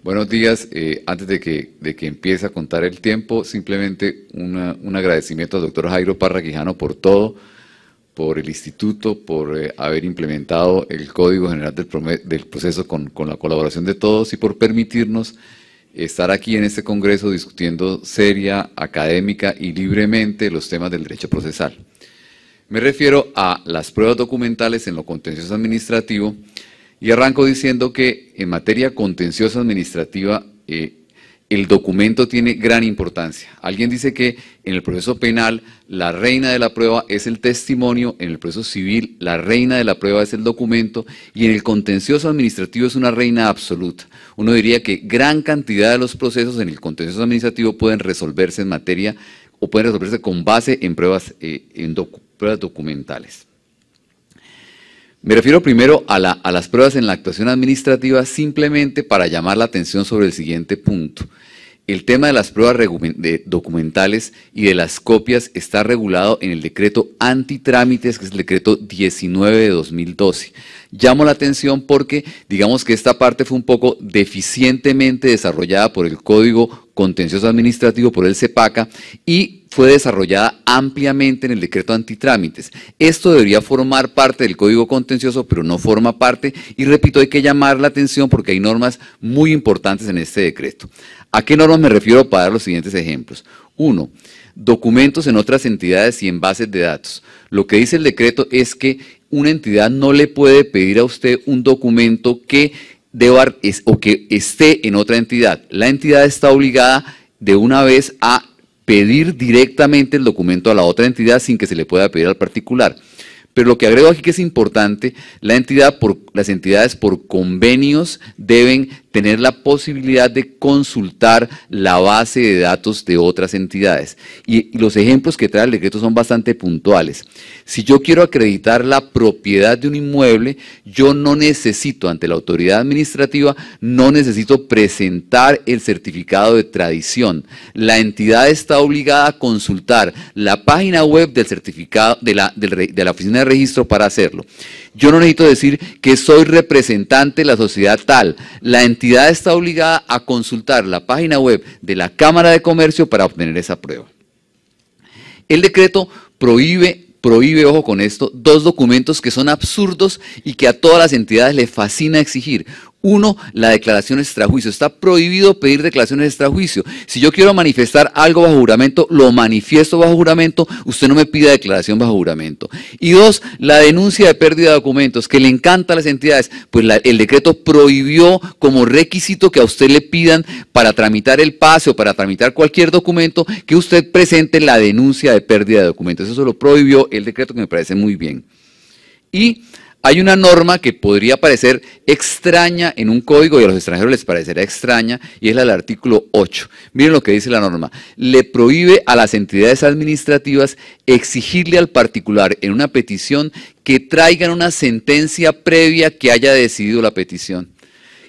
Buenos días. Antes de que empiece a contar el tiempo, simplemente un agradecimiento al doctor Jairo Parra Quijano por todo, por el instituto, por haber implementado el Código General del Proceso con la colaboración de todos y por permitirnos estar aquí en este congreso discutiendo seria, académica y libremente los temas del derecho procesal. Me refiero a las pruebas documentales en lo contencioso administrativo y arranco diciendo que en materia contenciosa administrativa el documento tiene gran importancia. Alguien dice que en el proceso penal la reina de la prueba es el testimonio, en el proceso civil la reina de la prueba es el documento y en el contencioso administrativo es una reina absoluta. Uno diría que gran cantidad de los procesos en el contencioso administrativo pueden resolverse en materia o pueden resolverse con base en pruebas, pruebas documentales. Me refiero primero a las pruebas en la actuación administrativa simplemente para llamar la atención sobre el siguiente punto. El tema de las pruebas documentales y de las copias está regulado en el decreto antitrámites, que es el decreto 19 de 2012. Llamo la atención porque digamos que esta parte fue un poco deficientemente desarrollada por el Código Contencioso Administrativo, por el CEPACA, y fue desarrollada ampliamente en el decreto antitrámites. Esto debería formar parte del Código Contencioso, pero no forma parte, y repito, hay que llamar la atención porque hay normas muy importantes en este decreto. ¿A qué normas me refiero para dar los siguientes ejemplos? 1. Documentos en otras entidades y en bases de datos. Lo que dice el decreto es que una entidad no le puede pedir a usted un documento que que esté en otra entidad. La entidad está obligada de una vez a pedir directamente el documento a la otra entidad sin que se le pueda pedir al particular. Pero lo que agrego aquí que es importante, las entidades por convenios deben tener la posibilidad de consultar la base de datos de otras entidades. Y los ejemplos que trae el decreto son bastante puntuales. Si yo quiero acreditar la propiedad de un inmueble, yo no necesito, ante la autoridad administrativa, no necesito presentar el certificado de tradición. La entidad está obligada a consultar la página web del certificado de la oficina de registro para hacerlo. Yo no necesito decir que soy representante de la sociedad tal. La entidad está obligada a consultar la página web de la Cámara de Comercio para obtener esa prueba. El decreto prohíbe, ojo con esto, dos documentos que son absurdos y que a todas las entidades les fascina exigir. Uno, la declaración extrajuicio. Está prohibido pedir declaraciones extrajuicio. Si yo quiero manifestar algo bajo juramento, lo manifiesto bajo juramento, usted no me pida declaración bajo juramento. Y dos, la denuncia de pérdida de documentos, que le encanta a las entidades, pues el decreto prohibió como requisito que a usted le pidan para tramitar el pase o para tramitar cualquier documento, que usted presente la denuncia de pérdida de documentos. Eso lo prohibió el decreto, que me parece muy bien. Y hay una norma que podría parecer extraña en un código y a los extranjeros les parecerá extraña, y es la del artículo 8. Miren lo que dice la norma. Le prohíbe a las entidades administrativas exigirle al particular en una petición que traigan una sentencia previa que haya decidido la petición.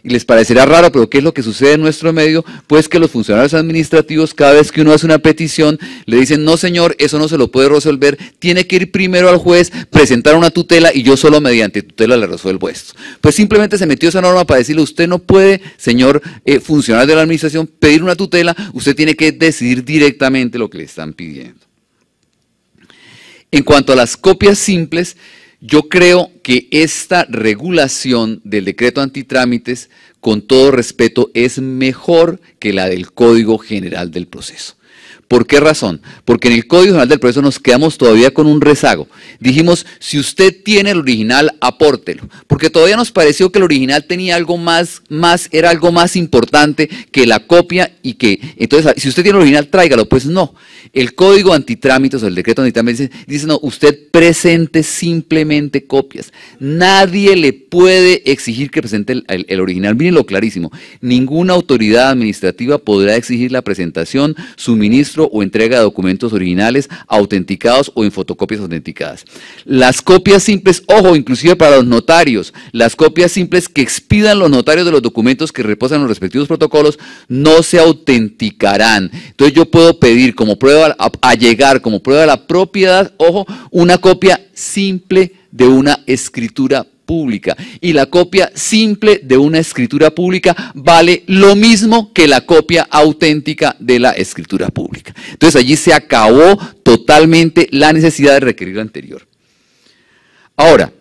Y les parecerá raro, pero ¿qué es lo que sucede en nuestro medio? Pues que los funcionarios administrativos, cada vez que uno hace una petición, le dicen, no señor, eso no se lo puede resolver, tiene que ir primero al juez, presentar una tutela y yo solo mediante tutela le resuelvo esto. Pues simplemente se metió esa norma para decirle, usted no puede, señor funcionario de la administración, pedir una tutela, usted tiene que decidir directamente lo que le están pidiendo. En cuanto a las copias simples, yo creo que esta regulación del decreto antitrámites, con todo respeto, es mejor que la del Código General del Proceso. ¿Por qué razón? Porque en el Código General del Proceso nos quedamos todavía con un rezago. Dijimos, si usted tiene el original, apórtelo. Porque todavía nos pareció que el original tenía algo era algo más importante que la copia y que, entonces, si usted tiene el original, tráigalo. Pues no. El Código Antitrámites o el decreto antitrámites dice, no, usted presente simplemente copias. Nadie le puede exigir que presente el original. Mírenlo clarísimo. Ninguna autoridad administrativa podrá exigir la presentación, suministro o entrega de documentos originales autenticados o en fotocopias autenticadas. Las copias simples, ojo, inclusive para los notarios, las copias simples que expidan los notarios de los documentos que reposan los respectivos protocolos no se autenticarán. Entonces yo puedo pedir como prueba, allegar como prueba de la propiedad, ojo, una copia simple de una escritura pública. Y la copia simple de una escritura pública vale lo mismo que la copia auténtica de la escritura pública. Entonces allí se acabó totalmente la necesidad de requerir lo anterior. Ahora,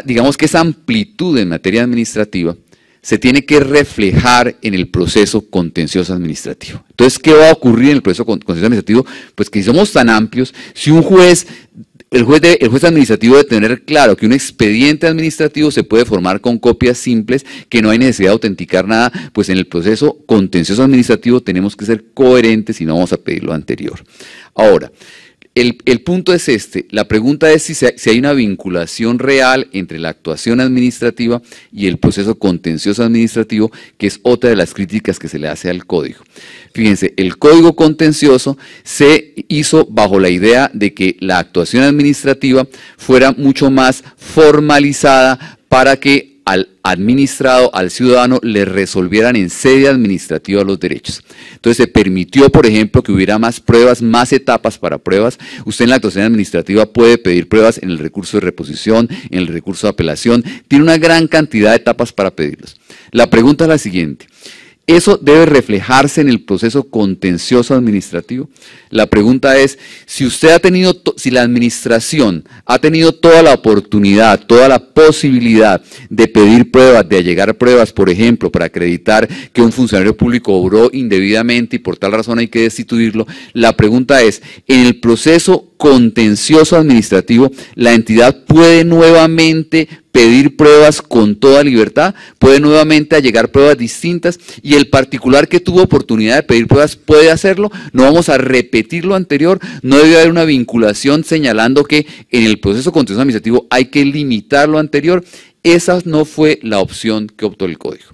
digamos que esa amplitud en materia administrativa se tiene que reflejar en el proceso contencioso administrativo. Entonces, ¿qué va a ocurrir en el proceso contencioso administrativo? Pues que si somos tan amplios, si un juez, el juez administrativo debe tener claro que un expediente administrativo se puede formar con copias simples, que no hay necesidad de autenticar nada, pues en el proceso contencioso administrativo tenemos que ser coherentes y no vamos a pedir lo anterior. Ahora, el punto es este, la pregunta es si hay una vinculación real entre la actuación administrativa y el proceso contencioso administrativo, que es otra de las críticas que se le hace al código. Fíjense, el código contencioso se hizo bajo la idea de que la actuación administrativa fuera mucho más formalizada para que al administrado, al ciudadano, le resolvieran en sede administrativa los derechos. Entonces se permitió, por ejemplo, que hubiera más pruebas, más etapas para pruebas. Usted en la actuación administrativa puede pedir pruebas en el recurso de reposición, en el recurso de apelación. Tiene una gran cantidad de etapas para pedirlos. La pregunta es la siguiente. ¿Eso debe reflejarse en el proceso contencioso administrativo? La pregunta es, si la administración ha tenido toda la oportunidad, toda la posibilidad de pedir pruebas, de allegar pruebas, por ejemplo, para acreditar que un funcionario público obró indebidamente y por tal razón hay que destituirlo, la pregunta es, en el proceso contencioso administrativo, ¿la entidad puede nuevamente pedir pruebas con toda libertad? ¿Puede nuevamente allegar pruebas distintas? Y el particular que tuvo oportunidad de pedir pruebas puede hacerlo. No vamos a repetir lo anterior. No debe haber una vinculación señalando que en el proceso contencioso administrativo hay que limitar lo anterior. Esa no fue la opción que optó el código.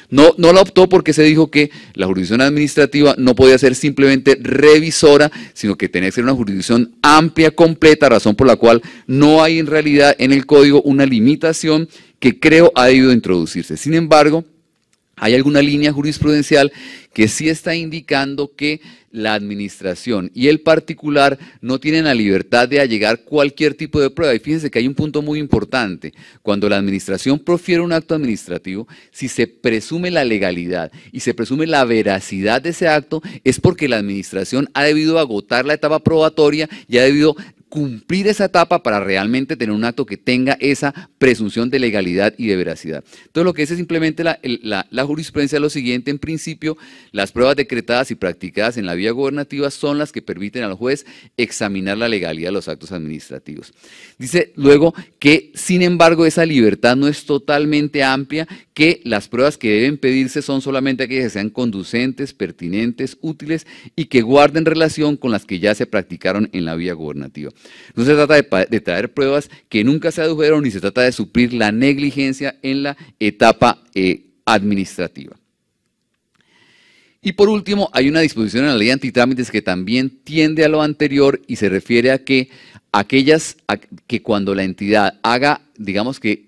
No la optó porque se dijo que la jurisdicción administrativa no podía ser simplemente revisora, sino que tenía que ser una jurisdicción amplia, completa, razón por la cual no hay en realidad en el código una limitación que creo ha debido introducirse. Sin embargo, hay alguna línea jurisprudencial que sí está indicando que la administración y el particular no tienen la libertad de allegar cualquier tipo de prueba. Y fíjense que hay un punto muy importante. Cuando la administración profiere un acto administrativo, si se presume la legalidad y se presume la veracidad de ese acto, es porque la administración ha debido agotar la etapa probatoria y ha debido cumplir esa etapa para realmente tener un acto que tenga esa presunción de legalidad y de veracidad. Entonces lo que dice simplemente la jurisprudencia es lo siguiente: en principio, las pruebas decretadas y practicadas en la vía gubernativa son las que permiten al juez examinar la legalidad de los actos administrativos. Dice luego que, sin embargo, esa libertad no es totalmente amplia, que las pruebas que deben pedirse son solamente aquellas que sean conducentes, pertinentes, útiles y que guarden relación con las que ya se practicaron en la vía gubernativa. No se trata de traer pruebas que nunca se adujeron ni se trata de suplir la negligencia en la etapa administrativa. Y por último, hay una disposición en la ley antitrámites que también tiende a lo anterior y se refiere a que que cuando la entidad haga, digamos que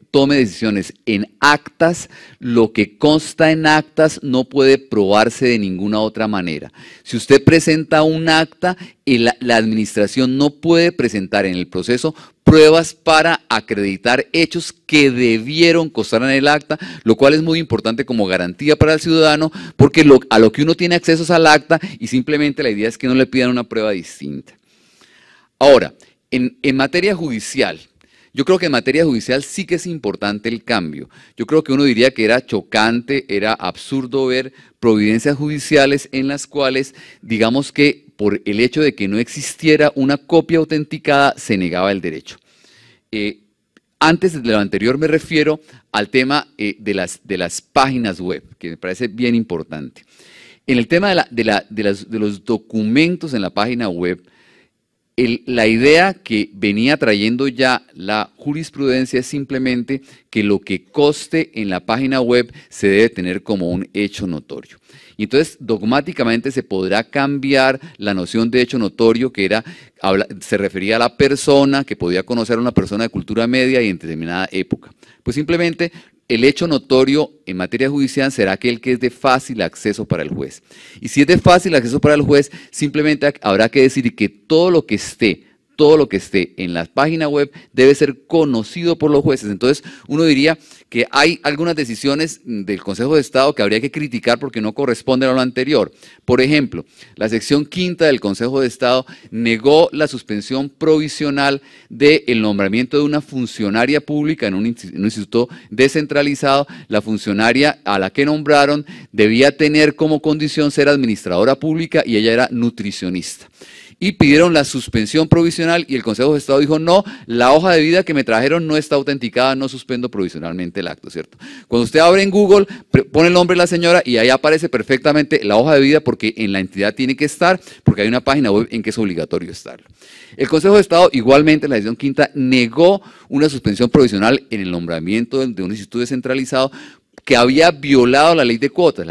tome decisiones en actas, lo que consta en actas no puede probarse de ninguna otra manera. Si usted presenta un acta, la administración no puede presentar en el proceso pruebas para acreditar hechos que debieron constar en el acta, lo cual es muy importante como garantía para el ciudadano, porque a lo que uno tiene acceso es al acta y simplemente la idea es que no le pidan una prueba distinta. Ahora, en materia judicial, yo creo que en materia judicial sí que es importante el cambio. Yo creo que uno diría que era chocante, era absurdo ver providencias judiciales en las cuales, digamos que por el hecho de que no existiera una copia autenticada, se negaba el derecho. Antes de lo anterior me refiero al tema de las páginas web, que me parece bien importante. En el tema de los documentos en la página web, la idea que venía trayendo ya la jurisprudencia es simplemente que lo que conste en la página web se debe tener como un hecho notorio. Y entonces dogmáticamente se podrá cambiar la noción de hecho notorio, que se refería a la persona, que podía conocer a una persona de cultura media y en determinada época. Pues simplemente el hecho notorio en materia judicial será aquel que es de fácil acceso para el juez. Y si es de fácil acceso para el juez, simplemente habrá que decir que todo lo que esté todo lo que esté en la página web debe ser conocido por los jueces. Entonces, uno diría que hay algunas decisiones del Consejo de Estado que habría que criticar porque no corresponden a lo anterior. Por ejemplo, la sección 5ª del Consejo de Estado negó la suspensión provisional del nombramiento de una funcionaria pública en un instituto descentralizado. La funcionaria a la que nombraron debía tener como condición ser administradora pública y ella era nutricionista. Y pidieron la suspensión provisional y el Consejo de Estado dijo, no, la hoja de vida que me trajeron no está autenticada, no suspendo provisionalmente el acto, ¿cierto? Cuando usted abre en Google, pone el nombre de la señora y ahí aparece perfectamente la hoja de vida porque en la entidad tiene que estar, porque hay una página web en que es obligatorio estar. El Consejo de Estado, igualmente, en la decisión 5ª, negó una suspensión provisional en el nombramiento de un instituto descentralizado que había violado la ley de cuotas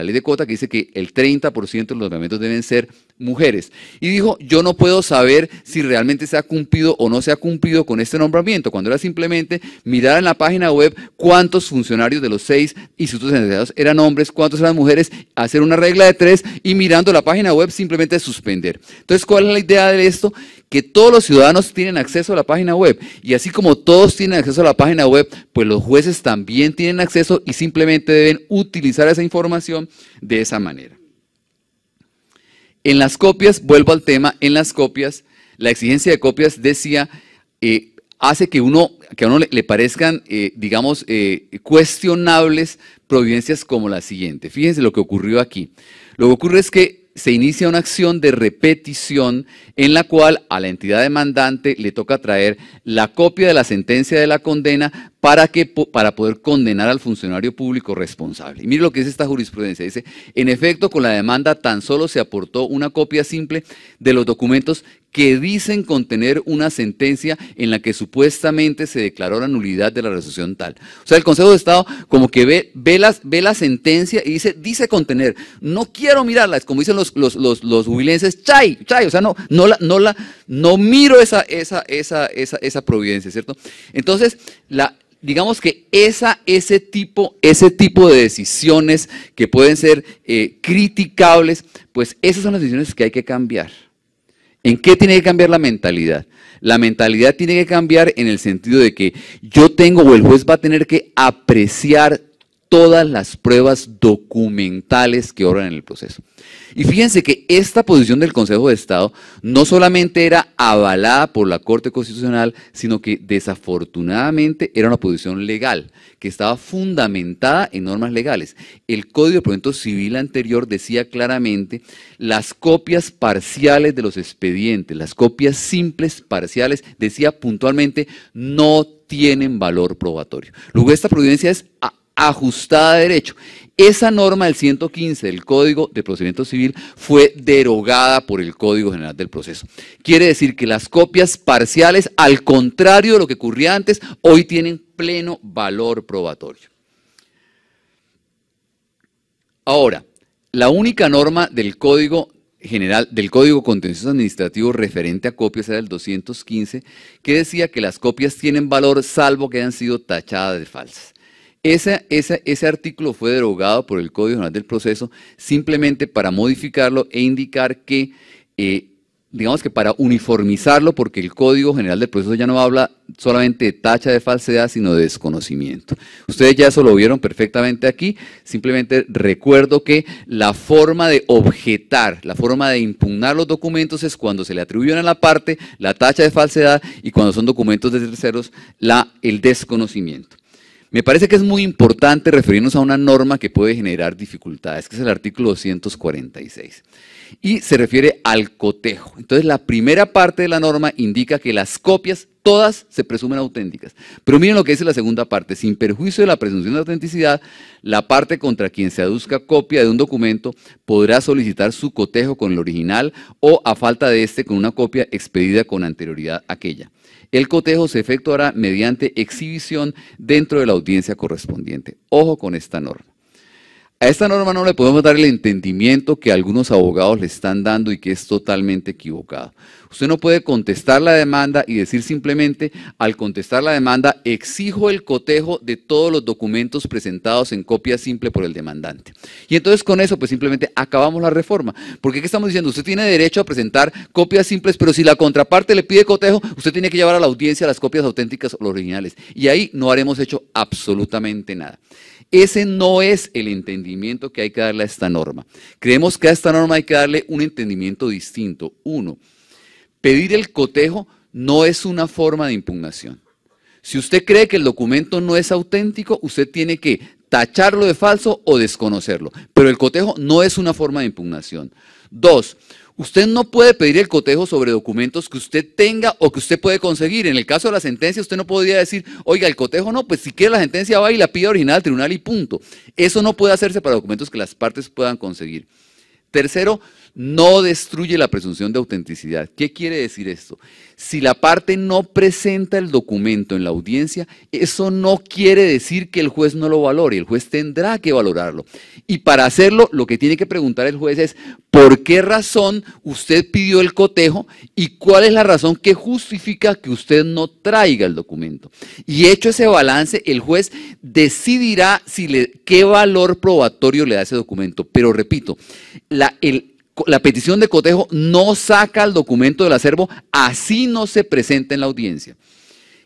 que dice que el 30% de los nombramientos deben ser mujeres. Y dijo, yo no puedo saber si realmente se ha cumplido o no se ha cumplido con este nombramiento, cuando era simplemente mirar en la página web cuántos funcionarios de los 6 institutos descentralizados eran hombres, cuántos eran mujeres, hacer una regla de 3 y mirando la página web simplemente suspender. Entonces, ¿cuál es la idea de esto? Que todos los ciudadanos tienen acceso a la página web y así como todos tienen acceso a la página web, pues los jueces también tienen acceso y simplemente deben utilizar esa información de esa manera. En las copias, vuelvo al tema, en las copias, la exigencia de copias decía, hace que a uno le parezcan, digamos, cuestionables providencias como la siguiente. Fíjense lo que ocurrió aquí. Lo que ocurre es que se inicia una acción de repetición en la cual a la entidad demandante le toca traer la copia de la sentencia de la condena para poder condenar al funcionario público responsable. Y mire lo que dice esta jurisprudencia. Dice, en efecto, con la demanda tan solo se aportó una copia simple de los documentos que dicen contener una sentencia en la que supuestamente se declaró la nulidad de la resolución tal. O sea, el Consejo de Estado como que ve la sentencia y dice contener. No quiero mirarla, es como dicen los huilenses, chay, o sea, no miro esa providencia, ¿cierto? Entonces, digamos que ese tipo de decisiones que pueden ser criticables, pues esas son las decisiones que hay que cambiar. ¿En qué tiene que cambiar la mentalidad? La mentalidad tiene que cambiar en el sentido de que yo tengo o el juez va a tener que apreciar todas las pruebas documentales que obran en el proceso. Y fíjense que esta posición del Consejo de Estado no solamente era avalada por la Corte Constitucional, sino que desafortunadamente era una posición legal, que estaba fundamentada en normas legales. El Código de Procedimiento Civil anterior decía claramente las copias parciales de los expedientes, las copias simples parciales, decía puntualmente, no tienen valor probatorio. Luego esta providencia es ajustada a derecho. Esa norma del 115 del Código de Procedimiento Civil fue derogada por el Código General del Proceso. Quiere decir que las copias parciales, al contrario de lo que ocurría antes, hoy tienen pleno valor probatorio. Ahora, la única norma del Código General, del Código Contencioso Administrativo referente a copias era el 215, que decía que las copias tienen valor salvo que hayan sido tachadas de falsas. Ese artículo fue derogado por el Código General del Proceso simplemente para modificarlo e indicar que, digamos que para uniformizarlo, porque el Código General del Proceso ya no habla solamente de tacha de falsedad, sino de desconocimiento. Ustedes ya eso lo vieron perfectamente aquí, simplemente recuerdo que la forma de objetar, la forma de impugnar los documentos es cuando se le atribuyen a la parte la tacha de falsedad y cuando son documentos de terceros el desconocimiento. Me parece que es muy importante referirnos a una norma que puede generar dificultades, que es el artículo 246, y se refiere al cotejo. Entonces, la primera parte de la norma indica que las copias, todas se presumen auténticas. Pero miren lo que dice la segunda parte, sin perjuicio de la presunción de autenticidad, la parte contra quien se aduzca copia de un documento podrá solicitar su cotejo con el original o, a falta de este, con una copia expedida con anterioridad a aquella. El cotejo se efectuará mediante exhibición dentro de la audiencia correspondiente. Ojo con esta norma. A esta norma no le podemos dar el entendimiento que algunos abogados le están dando y que es totalmente equivocado. Usted no puede contestar la demanda y decir simplemente, al contestar la demanda, exijo el cotejo de todos los documentos presentados en copia simple por el demandante. Y entonces con eso, pues simplemente acabamos la reforma. Porque ¿qué estamos diciendo? Usted tiene derecho a presentar copias simples, pero si la contraparte le pide cotejo, usted tiene que llevar a la audiencia las copias auténticas o originales. Y ahí no haremos hecho absolutamente nada. Ese no es el entendimiento que hay que darle a esta norma. Creemos que a esta norma hay que darle un entendimiento distinto. Uno, pedir el cotejo no es una forma de impugnación. Si usted cree que el documento no es auténtico, usted tiene que tacharlo de falso o desconocerlo. Pero el cotejo no es una forma de impugnación. Dos, usted no puede pedir el cotejo sobre documentos que usted tenga o que usted puede conseguir. En el caso de la sentencia, usted no podría decir, oiga, el cotejo no, pues si quiere la sentencia va y la pide original al tribunal y punto. Eso no puede hacerse para documentos que las partes puedan conseguir. Tercero, no destruye la presunción de autenticidad. ¿Qué quiere decir esto? Si la parte no presenta el documento en la audiencia, eso no quiere decir que el juez no lo valore, el juez tendrá que valorarlo. Y para hacerlo, lo que tiene que preguntar el juez es, ¿por qué razón usted pidió el cotejo y cuál es la razón que justifica que usted no traiga el documento? Y hecho ese balance, el juez decidirá qué valor probatorio le da ese documento. Pero repito, la petición de cotejo no saca el documento del acervo, así no se presenta en la audiencia.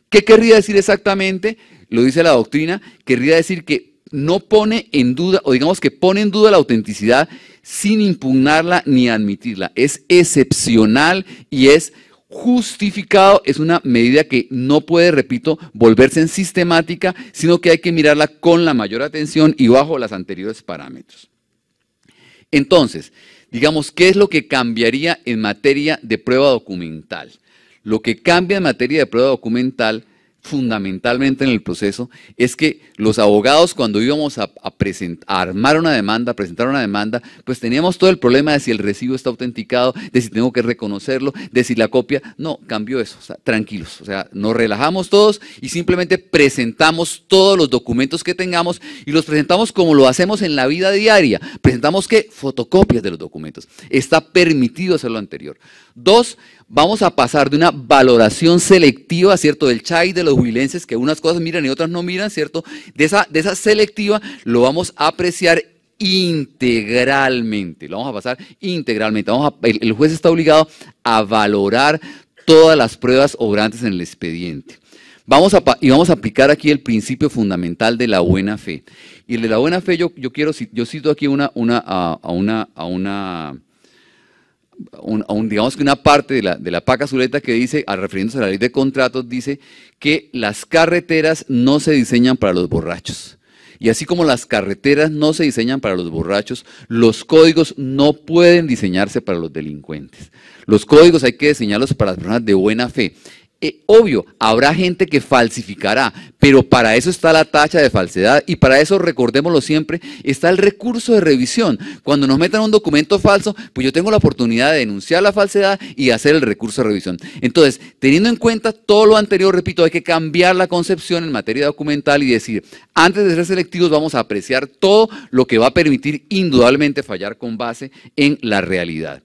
¿Qué querría decir exactamente? Lo dice la doctrina, querría decir que no pone en duda, o digamos que pone en duda la autenticidad sin impugnarla ni admitirla. Es excepcional y es justificado, es una medida que no puede, repito, volverse en sistemática, sino que hay que mirarla con la mayor atención y bajo los anteriores parámetros. Entonces, digamos, ¿qué es lo que cambiaría en materia de prueba documental? Lo que cambia en materia de prueba documental, fundamentalmente en el proceso, es que los abogados cuando íbamos a armar una demanda, a presentar una demanda, pues teníamos todo el problema de si el recibo está autenticado, de si tengo que reconocerlo, de si la copia, no, cambió eso, o sea, tranquilos, o sea, nos relajamos todos y simplemente presentamos todos los documentos que tengamos y los presentamos como lo hacemos en la vida diaria, presentamos ¿qué? Fotocopias de los documentos, está permitido hacer lo anterior. Dos, vamos a pasar de una valoración selectiva, ¿cierto? Del CHAI de los huilenses, que unas cosas miran y otras no miran, ¿cierto? De esa selectiva lo vamos a apreciar integralmente, lo vamos a pasar integralmente. El juez está obligado a valorar todas las pruebas obrantes en el expediente. Vamos a aplicar aquí el principio fundamental de la buena fe. Y el de la buena fe, yo cito aquí digamos que una parte de la PACA Zuleta que dice, refiriéndose a la ley de contratos, dice que las carreteras no se diseñan para los borrachos. Y así como las carreteras no se diseñan para los borrachos, los códigos no pueden diseñarse para los delincuentes. Los códigos hay que diseñarlos para las personas de buena fe. Obvio, habrá gente que falsificará, pero para eso está la tacha de falsedad y para eso, recordémoslo siempre, está el recurso de revisión. Cuando nos metan un documento falso, pues yo tengo la oportunidad de denunciar la falsedad y hacer el recurso de revisión. Entonces, teniendo en cuenta todo lo anterior, repito, hay que cambiar la concepción en materia documental y decir, antes de ser selectivos vamos a apreciar todo lo que va a permitir indudablemente fallar con base en la realidad.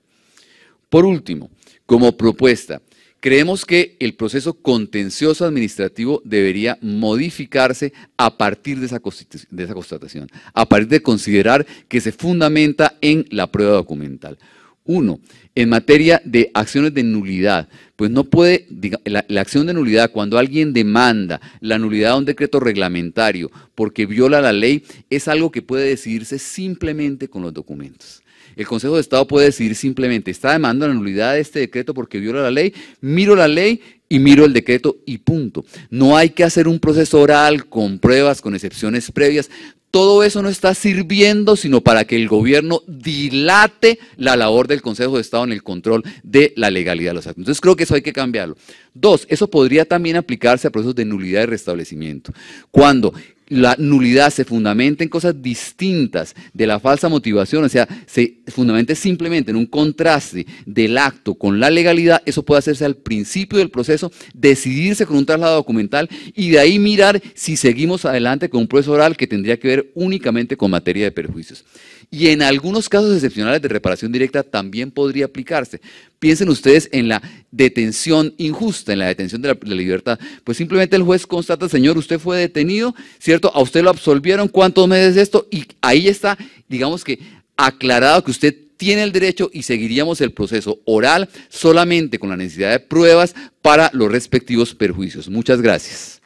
Por último, como propuesta, creemos que el proceso contencioso administrativo debería modificarse a partir de esa constatación, a partir de considerar que se fundamenta en la prueba documental. Uno, en materia de acciones de nulidad, pues no puede, la acción de nulidad, cuando alguien demanda la nulidad de un decreto reglamentario porque viola la ley, es algo que puede decidirse simplemente con los documentos. El Consejo de Estado puede decidir simplemente, está demandando la nulidad de este decreto porque viola la ley, miro la ley y miro el decreto y punto. No hay que hacer un proceso oral con pruebas, con excepciones previas. Todo eso no está sirviendo sino para que el gobierno dilate la labor del Consejo de Estado en el control de la legalidad de los actos. Entonces creo que eso hay que cambiarlo. Dos, eso podría también aplicarse a procesos de nulidad y restablecimiento. Cuando la nulidad se fundamenta en cosas distintas de la falsa motivación, o sea, se fundamente simplemente en un contraste del acto con la legalidad, eso puede hacerse al principio del proceso, decidirse con un traslado documental y de ahí mirar si seguimos adelante con un proceso oral que tendría que ver únicamente con materia de perjuicios. Y en algunos casos excepcionales de reparación directa también podría aplicarse. Piensen ustedes en la detención injusta, en la detención de la libertad. Pues simplemente el juez constata, señor, usted fue detenido, ¿cierto? A usted lo absolvieron, ¿cuántos meses de esto? Y ahí está, digamos que aclarado que usted tiene el derecho y seguiríamos el proceso oral solamente con la necesidad de pruebas para los respectivos perjuicios. Muchas gracias.